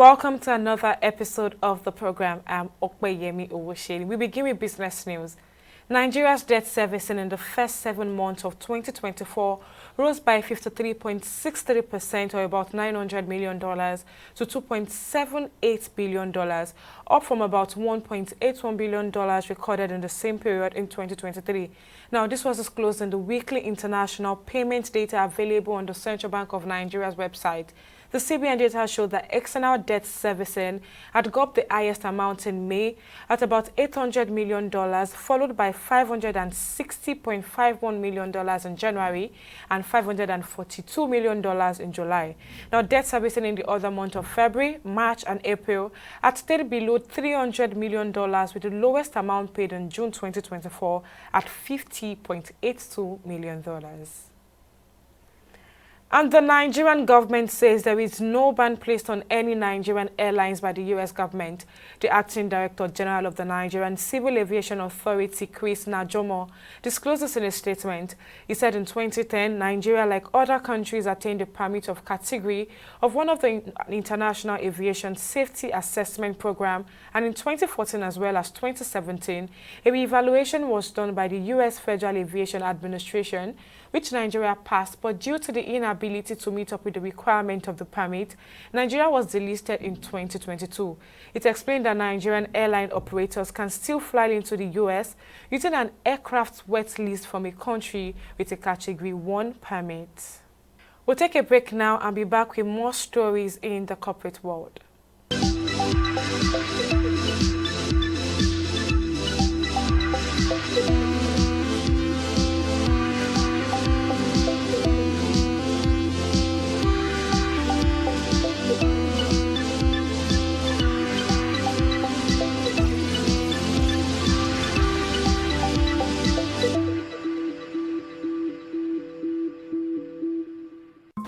Welcome to another episode of the program. I'm Okpeyemi Owosheli. We begin with business news. Nigeria's debt servicing in the first 7 months of 2024 rose by 53.63% or about $900 million to $2.78 billion, up from about $1.81 billion recorded in the same period in 2023. Now, this was disclosed in the weekly international payment data available on the Central Bank of Nigeria's website. The CBN data showed that external debt servicing had got the highest amount in May at about $800 million, followed by $560.51 million in January and $542 million in July. Now, debt servicing in the other month of February, March and April had stayed below $300 million, with the lowest amount paid in June 2024 at $50.82 million. And the Nigerian government says there is no ban placed on any Nigerian airlines by the U.S. government. The Acting Director General of the Nigerian Civil Aviation Authority, Chris Najomo, disclosed this in a statement. He said in 2010, Nigeria, like other countries, attained a permit of category of one of the International Aviation Safety Assessment Program, and in 2014 as well as 2017, a re-evaluation was done by the U.S. Federal Aviation Administration, which Nigeria passed, but due to the inability to meet up with the requirement of the permit, Nigeria was delisted in 2022. It explained that Nigerian airline operators can still fly into the U.S. using an aircraft wet lease from a country with a Category 1 permit. We'll take a break now and be back with more stories in the corporate world.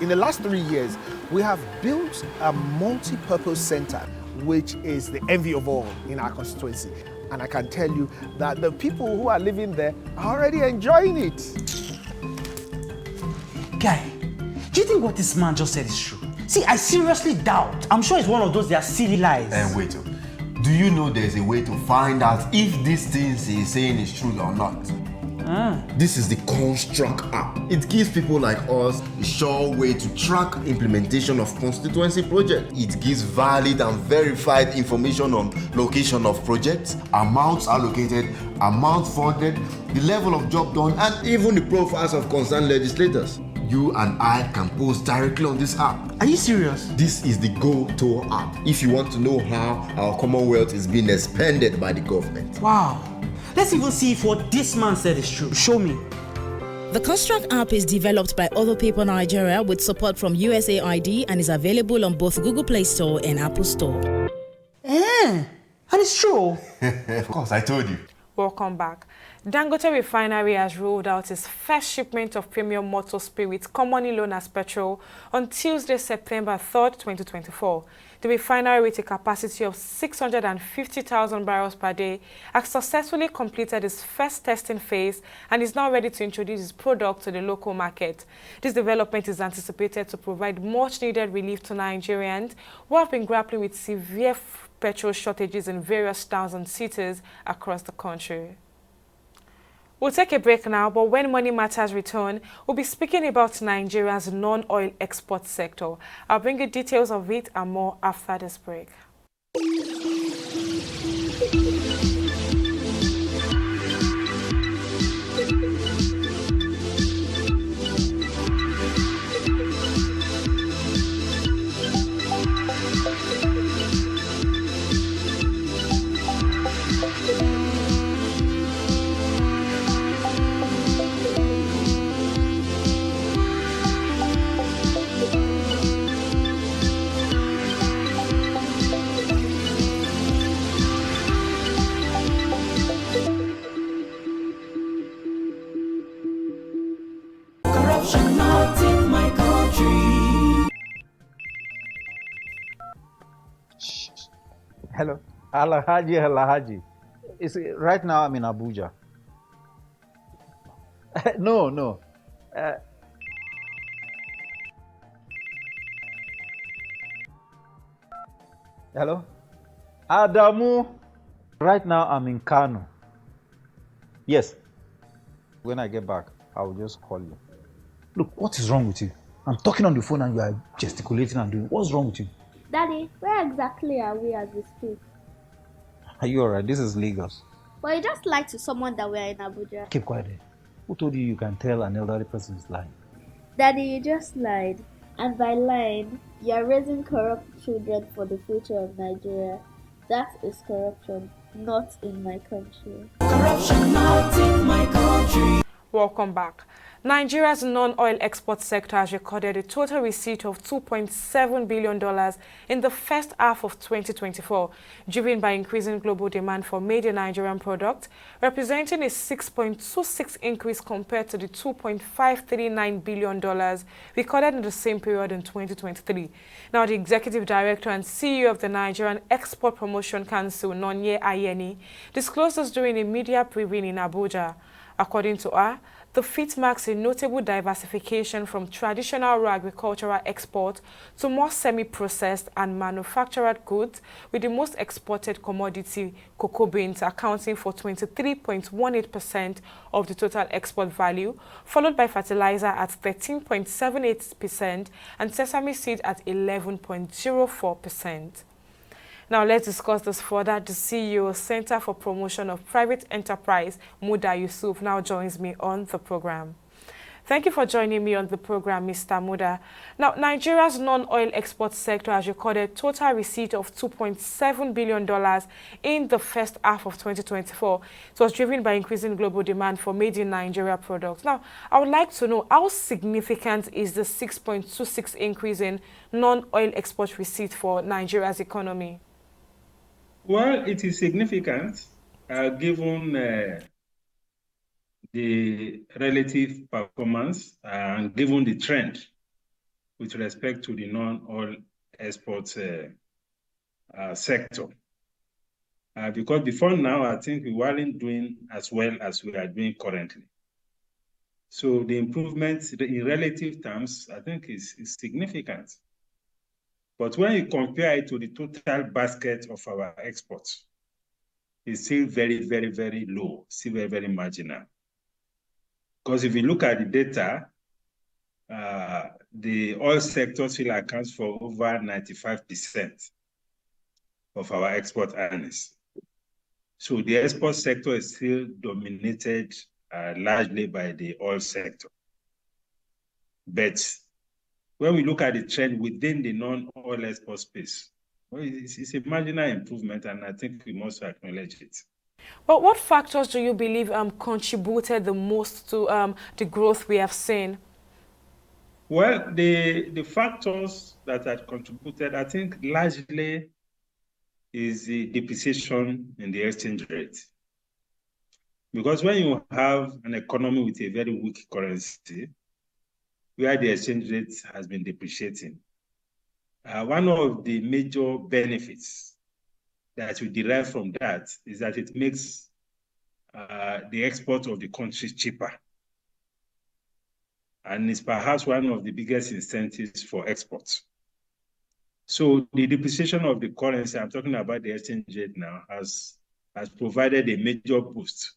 In the last 3 years, we have built a multi-purpose center, which is the envy of all in our constituency. And I can tell you that the people who are living there are already enjoying it. Guy, do you think what this man just said is true? See, I seriously doubt. I'm sure it's one of those their silly lies. And wait, do you know there's a way to find out if these things he's saying is true or not? This is the Construct app. It gives people like us a sure way to track implementation of constituency projects. It gives valid and verified information on location of projects, amounts allocated, amount funded, the level of job done, and even the profiles of concerned legislators. You and I can post directly on this app. Are you serious? This is the Go-To app if you want to know how our Commonwealth is being expanded by the government. Wow. Let's even see if what this man said is true. Show me. The Construct app is developed by Other People Nigeria with support from USAID and is available on both Google Play Store and Apple Store. And it's true. Of course, I told you. Welcome back. Dangote Refinery has rolled out its first shipment of premium motor spirits, commonly known as petrol, on Tuesday, September 3rd, 2024. The refinery, with a capacity of 650,000 barrels per day, has successfully completed its first testing phase and is now ready to introduce its product to the local market. This development is anticipated to provide much-needed relief to Nigerians who have been grappling with severe petrol shortages in various towns and cities across the country. We'll take a break now, but when Money Matters return, we'll be speaking about Nigeria's non-oil export sector. I'll bring you details of it and more after this break. Hello, Alahaji. Right now I'm in Abuja. No. Hello? Adamu. Right now, I'm in Kano. Yes. When I get back, I'll just call you. Look, what is wrong with you? I'm talking on the phone and you are gesticulating and doing. What's wrong with you? Daddy, where exactly are we as we speak? Are you alright? This is Lagos. Well, you just lied to someone that we're in Abuja. Keep quiet there. Who told you you can tell an elderly person is lying? Daddy, you just lied. And by lying, you're raising corrupt children for the future of Nigeria. That is corruption, not in my country. Welcome back. Nigeria's non-oil export sector has recorded a total receipt of $2.7 billion in the first half of 2024, driven by increasing global demand for made-in-Nigerian products, representing a 6.26% increase compared to the $2.539 billion recorded in the same period in 2023. Now, the Executive Director and CEO of the Nigerian Export Promotion Council, Nonye Ayeni, disclosed this during a media briefing in Abuja. According to her, the feat marks a notable diversification from traditional agricultural export to more semi-processed and manufactured goods, with the most exported commodity, cocoa beans, accounting for 23.18% of the total export value, followed by fertilizer at 13.78% and sesame seed at 11.04%. Now let's discuss this further. The CEO, Center for Promotion of Private Enterprise, Muda Yusuf, now joins me on the program. Thank you for joining me on the program, Mr. Muda. Now, Nigeria's non-oil export sector has recorded total receipt of $2.7 billion in the first half of 2024. It was driven by increasing global demand for made-in-Nigeria products. Now, I would like to know, how significant is the 6.26% increase in non-oil export receipt for Nigeria's economy? Well, it is significant given the relative performance and given the trend with respect to the non-oil export sector. Because before now, I think we weren't doing as well as we are doing currently. So the improvement in relative terms, I think is significant. But when you compare it to the total basket of our exports, it's still very, very, very low, still very, very marginal. Because if you look at the data, the oil sector still accounts for over 95% of our export earnings. So the export sector is still dominated largely by the oil sector. But when we look at the trend within the non-oil export space, well, it's a marginal improvement, and I think we must acknowledge it. But what factors do you believe contributed the most to the growth we have seen? Well, the factors that had contributed, I think, largely is the depreciation in the exchange rate. Because when you have an economy with a very weak currency, where the exchange rate has been depreciating, one of the major benefits that we derive from that is that it makes the export of the country cheaper. And it's perhaps one of the biggest incentives for exports. So the depreciation of the currency, I'm talking about the exchange rate now, has provided a major boost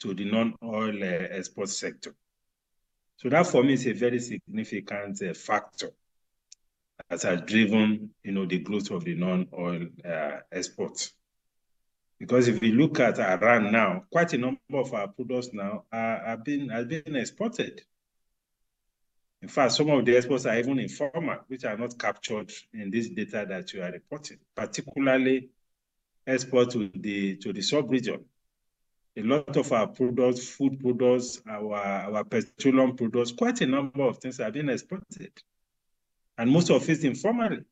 to the non-oil export sector. So that for me is a very significant factor that has driven, the growth of the non-oil exports. Because if you look at Iran now, quite a number of our products now have been exported. In fact, some of the exports are even informal, which are not captured in this data that you are reporting, particularly exports to the sub-region. A lot of our products, food products, our petroleum products, quite a number of things have been exported. And most of it informally.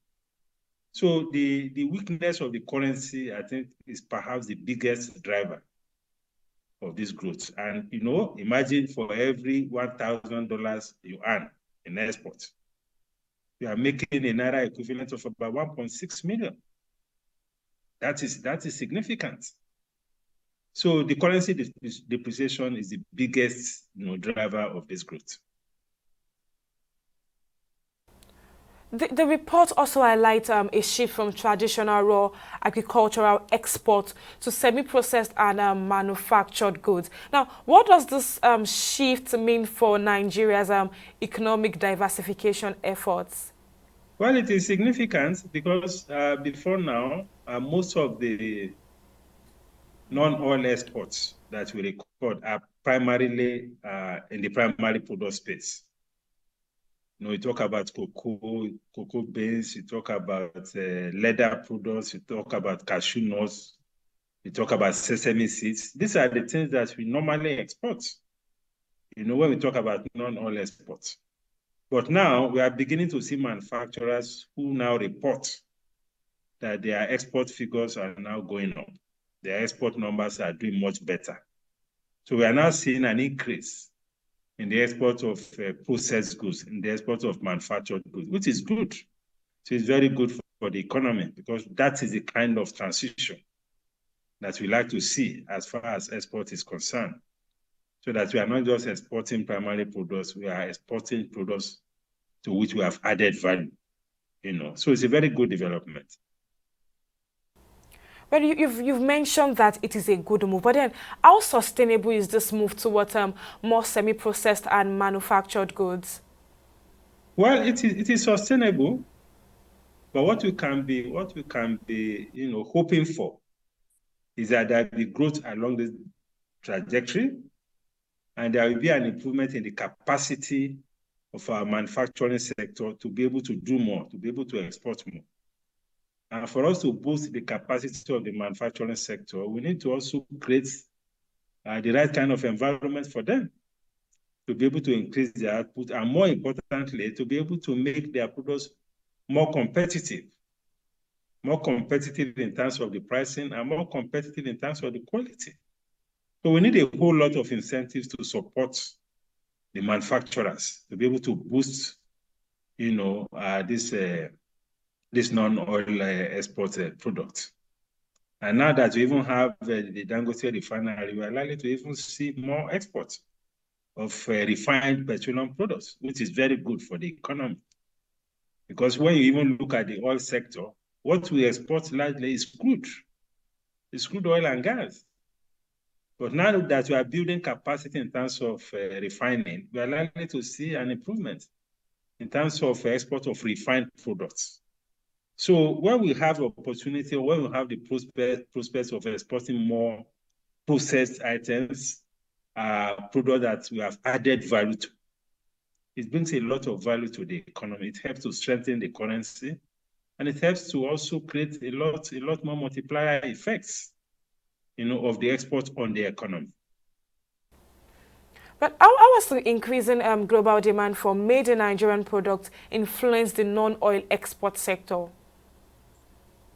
So the weakness of the currency, I think, is perhaps the biggest driver of this growth. And, imagine for every $1,000 you earn in exports, you are making a Naira equivalent of about 1.6 million. That is significant. So the currency depreciation is the biggest driver of this growth. The report also highlights a shift from traditional raw agricultural export to semi-processed and manufactured goods. Now, what does this shift mean for Nigeria's economic diversification efforts? Well, it is significant because before now, most of the non-oil exports that we record are primarily in the primary product space. You talk about cocoa beans, you talk about leather products, you talk about cashew nuts, you talk about sesame seeds. These are the things that we normally export, when we talk about non-oil exports. But now we are beginning to see manufacturers who now report that their export figures are now going up. Their export numbers are doing much better. So we are now seeing an increase in the export of processed goods, in the export of manufactured goods, which is good. So it's very good for the economy because that is the kind of transition that we like to see as far as export is concerned. So that we are not just exporting primary products, we are exporting products to which we have added value. So it's a very good development. Well, you've mentioned that it is a good move, but then how sustainable is this move towards more semi-processed and manufactured goods? Well, it is sustainable, but what we can be, hoping for is that there will be growth along this trajectory, and there will be an improvement in the capacity of our manufacturing sector to be able to do more, to be able to export more. And for us to boost the capacity of the manufacturing sector, we need to also create the right kind of environment for them to be able to increase their output, and more importantly, to be able to make their products more competitive in terms of the pricing and more competitive in terms of the quality. So we need a whole lot of incentives to support the manufacturers to be able to boost, this non-oil export product. And now that we even have the Dangote refinery, we are likely to even see more exports of refined petroleum products, which is very good for the economy. Because when you even look at the oil sector, what we export largely is crude. It's crude oil and gas. But now that we are building capacity in terms of refining, we are likely to see an improvement in terms of export of refined products. So when we have opportunity, or when we have the prospects of exporting more processed items, products that we have added value to, it brings a lot of value to the economy. It helps to strengthen the currency, and it helps to also create a lot more multiplier effects, of the export on the economy. But how has the increasing global demand for made-in-Nigerian products influenced the non-oil export sector?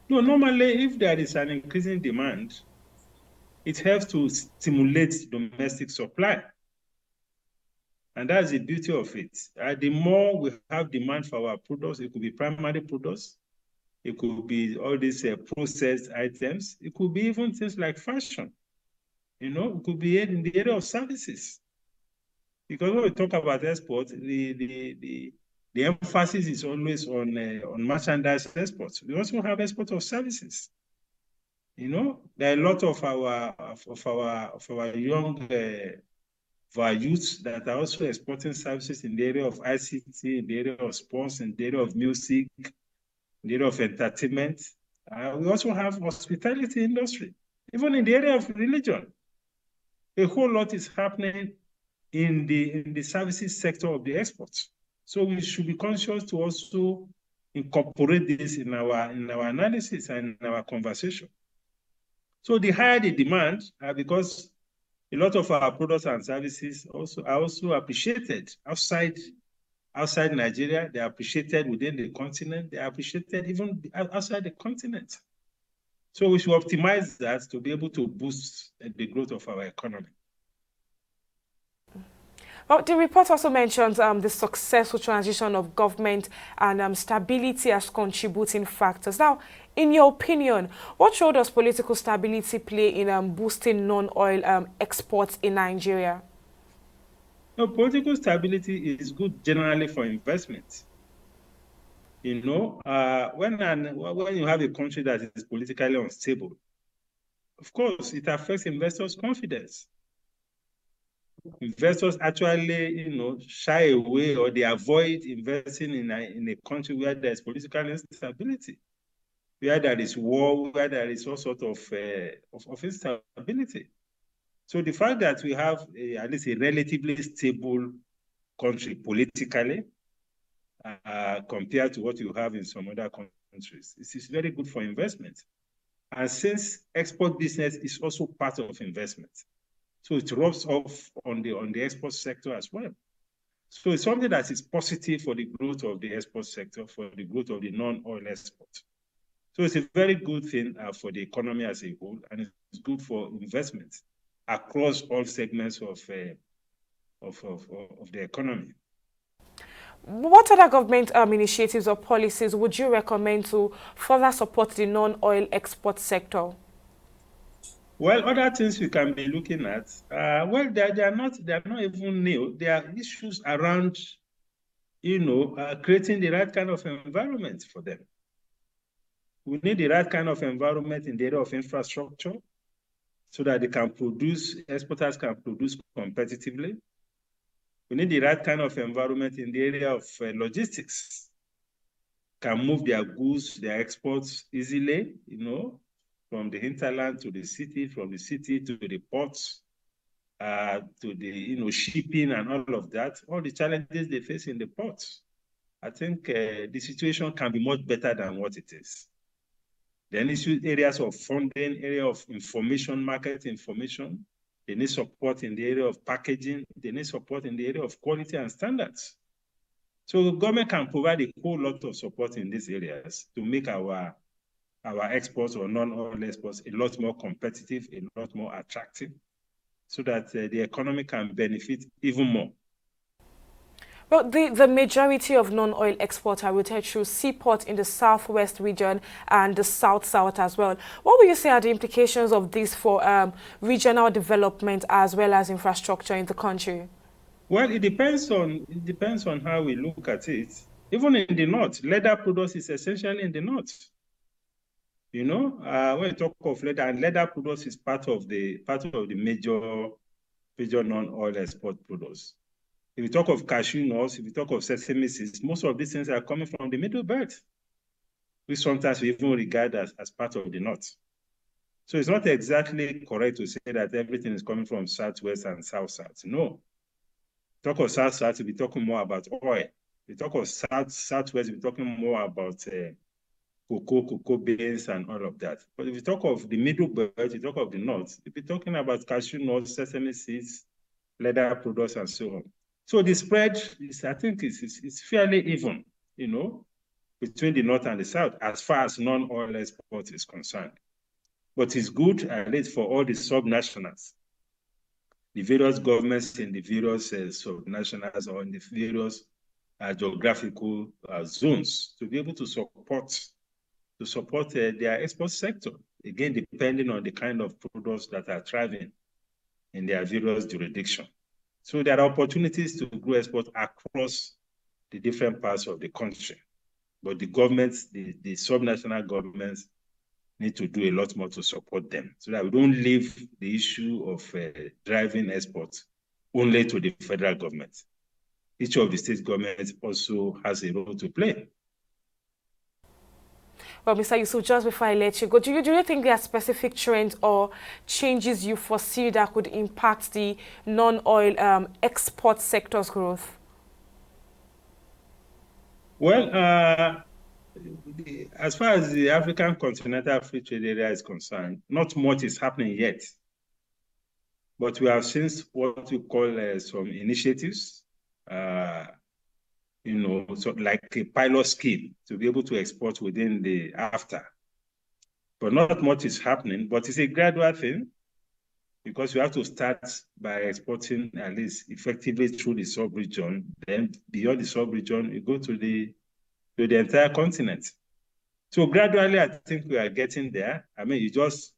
No, normally, if there is an increasing demand, it helps to stimulate domestic supply. And that's the beauty of it. The more we have demand for our products, it could be primary products, it could be all these processed items, it could be even things like fashion, it could be in the area of services. Because when we talk about export, the emphasis is always on merchandise exports. We also have export of services. There are a lot of our young for our youths that are also exporting services in the area of ICT, in the area of sports, in the area of music, in the area of entertainment. We also have hospitality industry, even in the area of religion. A whole lot is happening in the services sector of the exports. So we should be conscious to also incorporate this in our analysis and in our conversation. So the higher the demand, because a lot of our products and services are also appreciated outside Nigeria. They are appreciated within the continent. They are appreciated even outside the continent. So we should optimize that to be able to boost the growth of our economy. Well, the report also mentions the successful transition of government and stability as contributing factors. Now, in your opinion, what role does political stability play in boosting non-oil exports in Nigeria? No, political stability is good generally for investment. You know, when you have a country that is politically unstable, of course, it affects investors' confidence. Investors actually, shy away or they avoid investing in a country where there's political instability, where there is war, where there is all sort of instability. So the fact that we have at least a relatively stable country politically compared to what you have in some other countries, this is very good for investment. And since export business is also part of investment, so it rubs off on the export sector as well. So it's something that is positive for the growth of the export sector, for the growth of the non-oil export. So it's a very good thing for the economy as a whole, and it's good for investment across all segments of the economy. What other government initiatives or policies would you recommend to further support the non-oil export sector? Well, other things we can be looking at, well, they are not even new. There are issues around, creating the right kind of environment for them. We need the right kind of environment in the area of infrastructure so that exporters can produce competitively. We need the right kind of environment in the area of logistics, can move their goods, their exports easily, from the hinterland to the city, from the city to the ports, to the shipping and all of that, all the challenges they face in the ports. I think the situation can be much better than what it is. Then areas of funding, area of information, market information. They need support in the area of packaging. They need support in the area of quality and standards. So the government can provide a whole lot of support in these areas to make our exports or non-oil exports a lot more competitive, a lot more attractive, so that the economy can benefit even more. Well, the majority of non-oil exports are routed through seaports in the southwest region and the south-south as well. What would you say are the implications of this for regional development as well as infrastructure in the country? Well, it depends on how we look at it. Even in the north, leather products is essentially in the north. When you talk of leather, and leather products is part of the major non-oil export products. If you talk of cashew nuts, if you talk of sesame seeds, most of these things are coming from the middle belt, which sometimes we even regard as part of the north. So it's not exactly correct to say that everything is coming from southwest and south-south. No. Talk of south-south, we'll be talking more about oil. We talk of southwest, we'll be talking more about cocoa beans and all of that. But if you talk of the middle belt, you talk of the north, we'll be talking about cashew nuts, sesame seeds, leather products, and so on. So the spread I think it's fairly even, between the north and the south as far as non-oil export is concerned. But it's good, at least for all the subnationals, the various governments in the various subnationals or in the various geographical zones to be able to support their export sector, again, depending on the kind of products that are thriving in their various jurisdictions. So there are opportunities to grow export across the different parts of the country. But the governments, the subnational governments, need to do a lot more to support them so that we don't leave the issue of driving exports only to the federal government. Each of the state governments also has a role to play. Well, Mr. Yusuf, just before I let you go, do you think there are specific trends or changes you foresee that could impact the non-oil export sector's growth? Well, as far as the African Continental Free Trade Area is concerned, not much is happening yet. But we have seen what we call some initiatives, so like a pilot scheme to be able to export within the AFTA. But not much is happening, but it's a gradual thing because we have to start by exporting at least effectively through the sub-region. Then beyond the sub-region, you go to the entire continent. So gradually, I think we are getting there. I mean, you just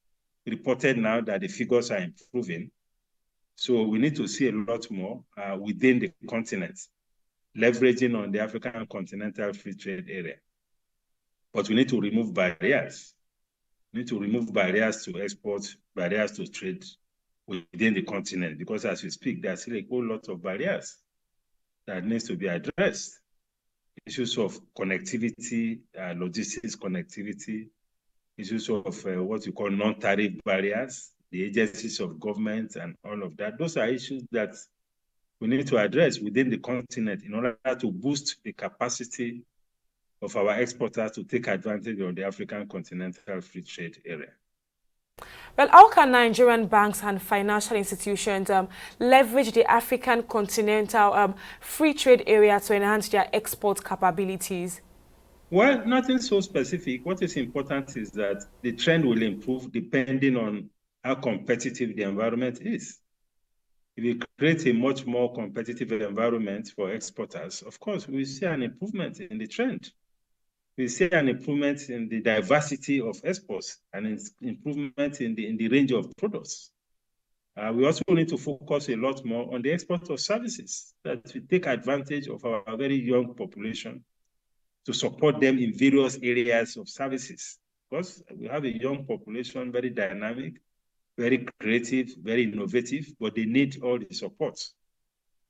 reported now that the figures are improving. So we need to see a lot more within the continent, leveraging on the African Continental Free Trade Area. But we need to remove barriers. We need to remove barriers to export, barriers to trade within the continent, because as we speak, there's still a whole lot of barriers that needs to be addressed. Issues of connectivity, logistics connectivity, issues of what you call non-tariff barriers, the agencies of government and all of that. Those are issues that we need to address within the continent in order to boost the capacity of our exporters to take advantage of the African continental free trade area. Well, how can Nigerian banks and financial institutions leverage the African continental free trade area to enhance their export capabilities? Well, nothing so specific. What is important is that the trend will improve depending on how competitive the environment is. If we create a much more competitive environment for exporters, of course, we see an improvement in the trend. We see an improvement in the diversity of exports and an improvement in the range of products. We also need to focus a lot more on the export of services, that we take advantage of our very young population to support them in various areas of services. Because we have a young population, very dynamic, very creative, very innovative, but they need all the support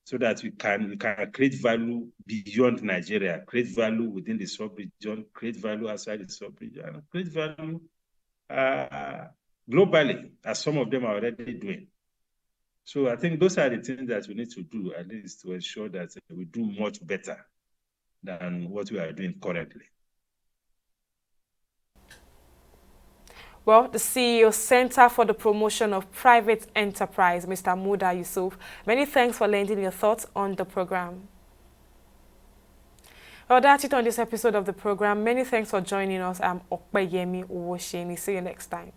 so that we can create value beyond Nigeria, create value within the sub-region, create value outside the sub-region, and create value globally, as some of them are already doing. So I think those are the things that we need to do, at least to ensure that we do much better than what we are doing currently. Well, the CEO, Center for the Promotion of Private Enterprise, Mr. Muda Yusuf, many thanks for lending your thoughts on the program. Well, that's it on this episode of the program. Many thanks for joining us. I'm Okpeyemi Owosheni. See you next time.